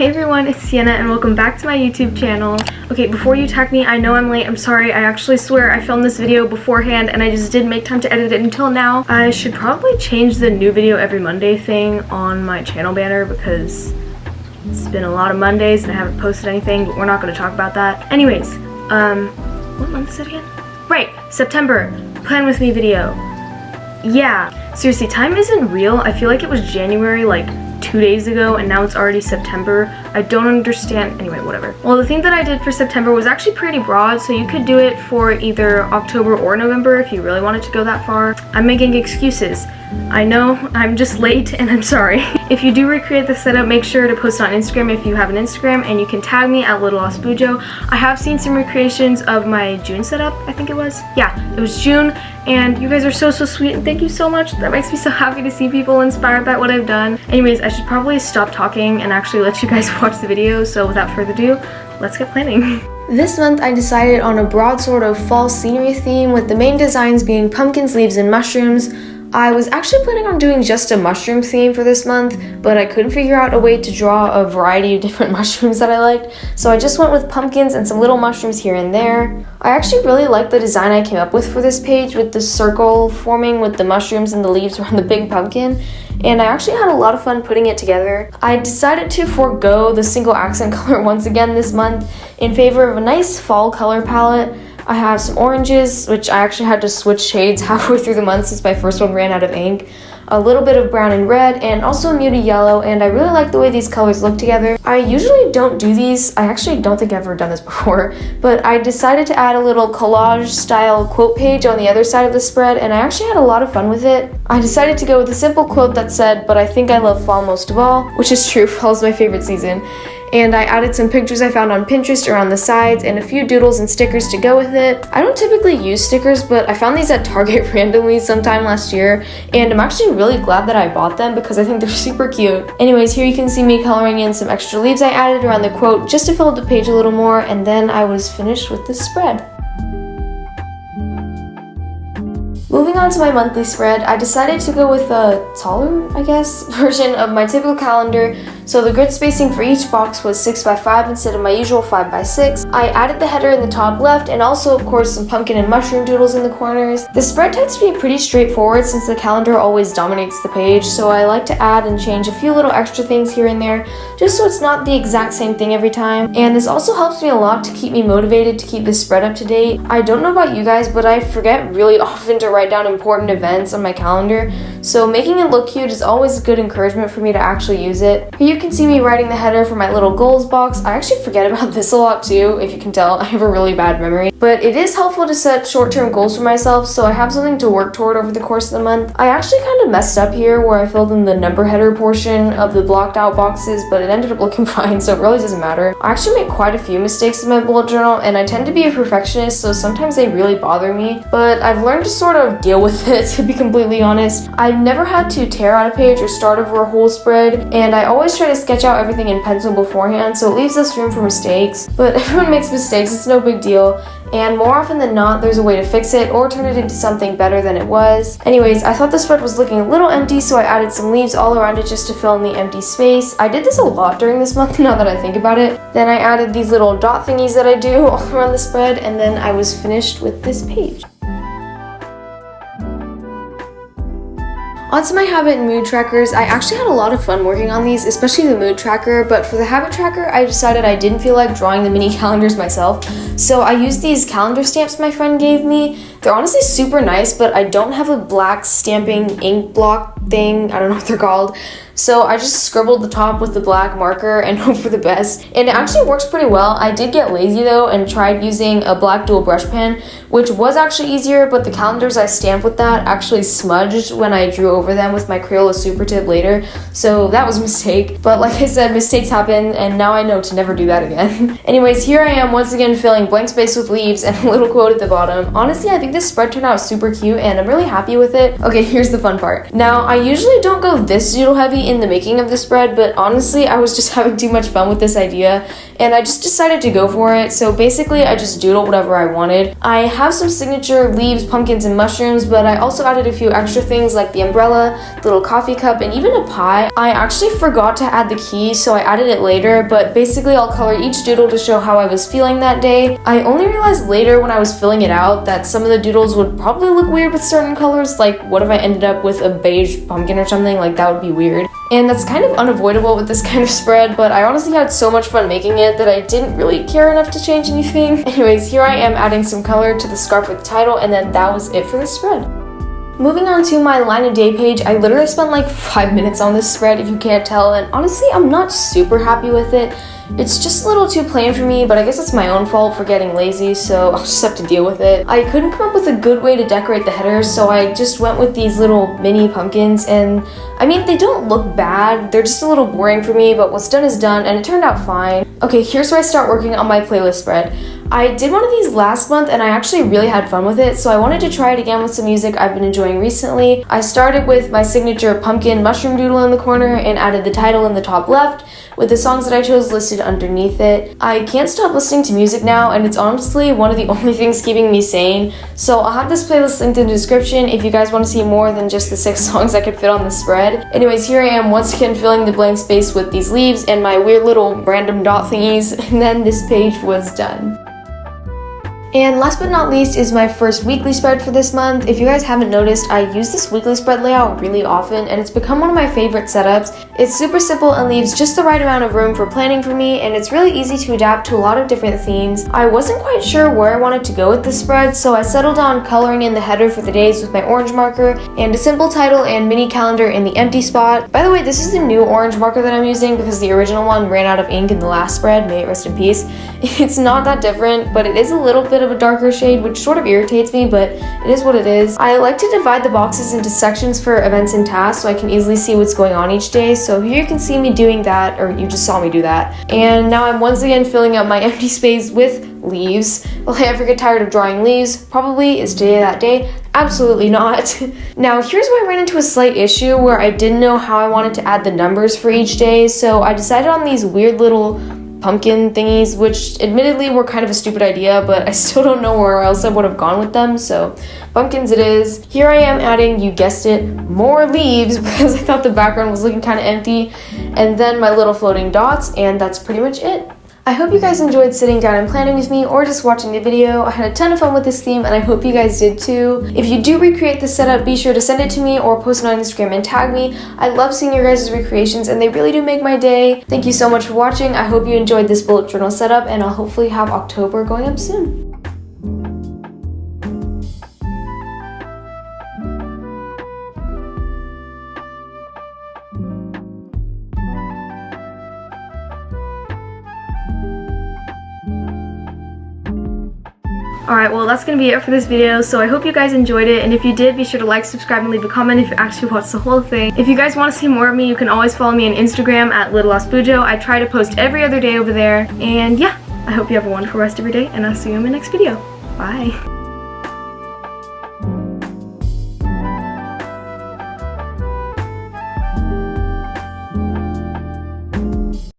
Hey everyone, it's Sienna and welcome back to my YouTube channel. Okay, before you tag me, I know I'm late, I'm sorry. I actually swear I filmed this video beforehand and I just didn't make time to edit it until now. I should probably change the new video every Monday thing on my channel banner because it's been a lot of Mondays and I haven't posted anything, but we're not going to talk about that. Anyways, what month is it again? Right, September, plan with me video. Yeah, seriously, time isn't real. I feel like it was January like 2 days ago and now it's already September. I don't understand. Anyway, whatever. Well, the thing that I did for September was actually pretty broad, so you could do it for either October or November if you really wanted to go that far. I'm making excuses. I know, I'm just late and I'm sorry. If you do recreate the setup, make sure to post it on Instagram if you have an Instagram, and you can tag me at LittleLostBujo. I have seen some recreations of my June setup, I think it was. Yeah, it was June, and you guys are so sweet and thank you so much. That makes me so happy to see people inspired by what I've done. Anyways, I should probably stop talking and actually let you guys watch the video, so without further ado, let's get planning. This month I decided on a broad sort of fall scenery theme with the main designs being pumpkins, leaves, and mushrooms. I was actually planning on doing just a mushroom theme for this month, but I couldn't figure out a way to draw a variety of different mushrooms that I liked, so I just went with pumpkins and some little mushrooms here and there. I actually really liked the design I came up with for this page with the circle forming with the mushrooms and the leaves around the big pumpkin, and I actually had a lot of fun putting it together. I decided to forego the single accent color once again this month in favor of a nice fall color palette. I have some oranges, which I actually had to switch shades halfway through the month since my first one ran out of ink, a little bit of brown and red, and also a muted yellow, and I really like the way these colors look together. I usually don't do these. I actually don't think I've ever done this before, but I decided to add a little collage style quote page on the other side of the spread, and I actually had a lot of fun with it. I decided to go with a simple quote that said, "But I think I love fall most of all," which is true, fall is my favorite season. And I added some pictures I found on Pinterest around the sides and a few doodles and stickers to go with it. I don't typically use stickers, but I found these at Target randomly sometime last year, and I'm actually really glad that I bought them because I think they're super cute. Anyways, here you can see me coloring in some extra leaves I added around the quote just to fill up the page a little more, and then I was finished with this spread. Moving on to my monthly spread, I decided to go with a taller, I guess, version of my typical calendar, so the grid spacing for each box was 6x5 instead of my usual 5x6. I added the header in the top left and also, of course, some pumpkin and mushroom doodles in the corners. The spread tends to be pretty straightforward since the calendar always dominates the page, so I like to add and change a few little extra things here and there, just so it's not the exact same thing every time. And this also helps me a lot to keep me motivated to keep this spread up to date. I don't know about you guys, but I forget really often to write down important events on my calendar, so making it look cute is always a good encouragement for me to actually use it. Here you can see me writing the header for my little goals box. I actually forget about this a lot too, if you can tell. I have a really bad memory, but it is helpful to set short-term goals for myself, so I have something to work toward over the course of the month. I actually kind of messed up here where I filled in the number header portion of the blocked out boxes, but it ended up looking fine, so it really doesn't matter. I actually make quite a few mistakes in my bullet journal, and I tend to be a perfectionist, so sometimes they really bother me, but I've learned to sort of deal with it, to be completely honest. I've never had to tear out a page or start over a whole spread, and I always try to sketch out everything in pencil beforehand, so it leaves us room for mistakes. But everyone makes mistakes, it's no big deal, and more often than not, there's a way to fix it or turn it into something better than it was. Anyways, I thought the spread was looking a little empty, so I added some leaves all around it just to fill in the empty space. I did this a lot during this month, now that I think about it. Then I added these little dot thingies that I do all around the spread, and then I was finished with this page. Onto my habit and mood trackers. I actually had a lot of fun working on these, especially the mood tracker, but for the habit tracker, I decided I didn't feel like drawing the mini calendars myself, so I used these calendar stamps my friend gave me. They're honestly super nice, but I don't have a black stamping ink block thing, I don't know what they're called, so I just scribbled the top with the black marker and hope for the best, and it actually works pretty well. I did get lazy though and tried using a black dual brush pen, which was actually easier, but the calendars I stamped with that actually smudged when I drew over them with my Crayola super tip later, so that was a mistake. But like I said, mistakes happen, and now I know to never do that again. Anyways, here I am once again filling blank space with leaves and a little quote at the bottom. Honestly, I think this spread turned out super cute and I'm really happy with it. Okay, here's the fun part. Now, I usually don't go this doodle heavy in the making of the spread, but honestly, I was just having too much fun with this idea, and I just decided to go for it. So basically I just doodled whatever I wanted. I have some signature leaves, pumpkins, and mushrooms, but I also added a few extra things like the umbrella, the little coffee cup, and even a pie. I actually forgot to add the key, so I added it later, but basically I'll color each doodle to show how I was feeling that day. I only realized later when I was filling it out that some of the doodles would probably look weird with certain colors. Like, what if I ended up with a beige pumpkin or something? Like, that would be weird. And that's kind of unavoidable with this kind of spread, but I honestly had so much fun making it that I didn't really care enough to change anything. Anyways, here I am adding some color to the scarf with the title, and then that was it for the spread. Moving on to my line of day page, I literally spent like 5 minutes on this spread if you can't tell, and honestly I'm not super happy with it. It's just a little too plain for me, but I guess it's my own fault for getting lazy, so I'll just have to deal with it. I couldn't come up with a good way to decorate the header, so I just went with these little mini pumpkins, and I mean, they don't look bad, they're just a little boring for me, but what's done is done, and it turned out fine. Okay, here's where I start working on my playlist spread. I did one of these last month and I actually really had fun with it, so I wanted to try it again with some music I've been enjoying recently. I started with my signature pumpkin mushroom doodle in the corner and added the title in the top left with the songs that I chose listed underneath it. I can't stop listening to music now, and it's honestly one of the only things keeping me sane, so I'll have this playlist linked in the description if you guys want to see more than just the 6 songs I could fit on the spread. Anyways, here I am once again filling the blank space with these leaves and my weird little random dot thingies, and then this page was done. And last but not least is my first weekly spread for this month. If you guys haven't noticed, I use this weekly spread layout really often, and it's become one of my favorite setups. It's super simple and leaves just the right amount of room for planning for me, and it's really easy to adapt to a lot of different themes. I wasn't quite sure where I wanted to go with this spread, so I settled on coloring in the header for the days with my orange marker, and a simple title and mini calendar in the empty spot. By the way, this is the new orange marker that I'm using because the original one ran out of ink in the last spread, may it rest in peace. It's not that different, but it is a little bit of a darker shade, which sort of irritates me, but it is what it is. I like to divide the boxes into sections for events and tasks so I can easily see what's going on each day, so here you can see me doing that, or you just saw me do that. And now I'm once again filling up my empty space with leaves. Will I ever get tired of drawing leaves? Probably. Is today that day? Absolutely not. Now here's where I ran into a slight issue where I didn't know how I wanted to add the numbers for each day, so I decided on these weird little pumpkin thingies, which admittedly were kind of a stupid idea, but I still don't know where else I would have gone with them, so pumpkins it is. Here I am adding, you guessed it, more leaves because I thought the background was looking kind of empty, and then my little floating dots, and that's pretty much it. I hope you guys enjoyed sitting down and planning with me or just watching the video. I had a ton of fun with this theme and I hope you guys did too. If you do recreate this setup, be sure to send it to me or post it on Instagram and tag me. I love seeing your guys' recreations and they really do make my day. Thank you so much for watching. I hope you enjoyed this bullet journal setup and I'll hopefully have October going up soon. Alright, well that's going to be it for this video, so I hope you guys enjoyed it, and if you did, be sure to like, subscribe, and leave a comment if you actually watched the whole thing. If you guys want to see more of me, you can always follow me on Instagram at @LittleOspujo. I try to post every other day over there, and yeah, I hope you have a wonderful rest of your day, and I'll see you in my next video. Bye!